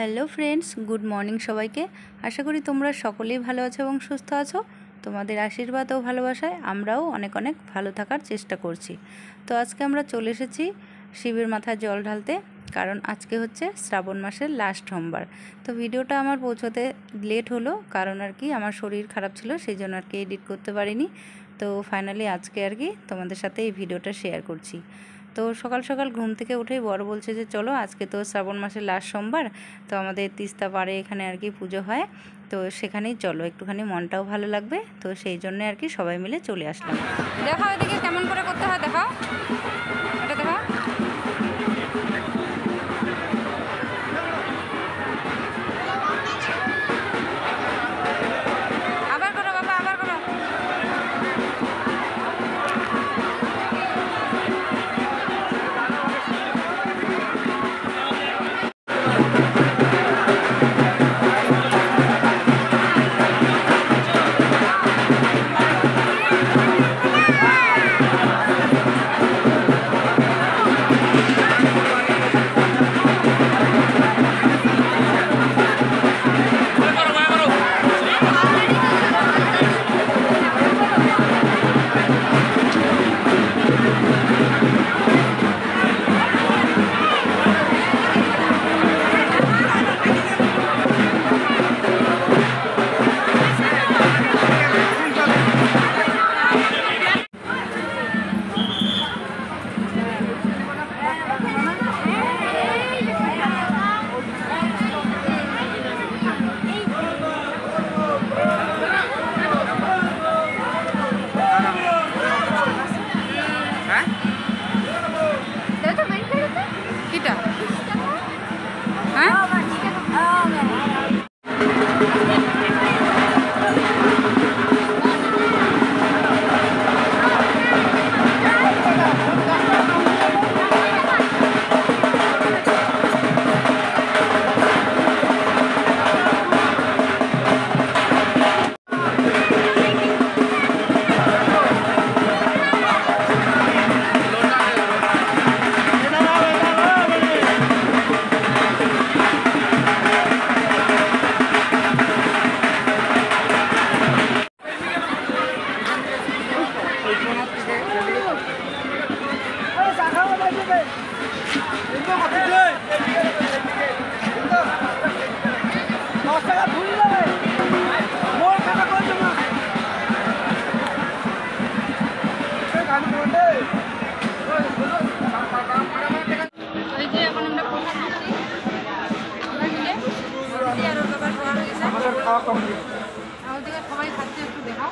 Hello friends, good morning সবাইকে। আশা করি তোমরা সকলেই ভালো আছো এবং সুস্থ আছো। তোমাদের আশীর্বাদ ও ভালোবাসায় আমরাও অনেক অনেক ভালো থাকার চেষ্টা করছি। তো আজকে আমরা চলে এসেছি শিবের মাথায় জল ঢালতে, কারণ আজকে হচ্ছে শ্রাবণ মাসের লাস্ট সোমবার। তো ভিডিওটা আমার পৌঁছতে লেট হলো, কারণ আর কি আমার শরীর খারাপ ছিল, সেই জন্য আর কি এডিট করতে পারিনি। তো ফাইনালি আজকে আর কি তোমাদের সাথে এই ভিডিওটা শেয়ার করছি। তো সকাল সকাল ঘুম থেকে উঠেই বড় বলছে যে চলো, আজকে তো শ্রাবণ মাসের লাস্ট সোমবার, তো আমাদের তিস্তা পাড়ে এখানে আর কি পুজো হয়, তো সেখানেই চলো, একটুখানি মনটাও ভালো লাগবে। তো সেই জন্য আর কি সবাই মিলে চলে আসলাম। দেখাও এদিকে কেমন করে করতে হয়, দেখাও এটা, দেখাও। আবার করো বাবা, আবার করো। আমাদের খাওয়া কমপ্লিট। সবাই খাচ্ছে, একটু দেখাও।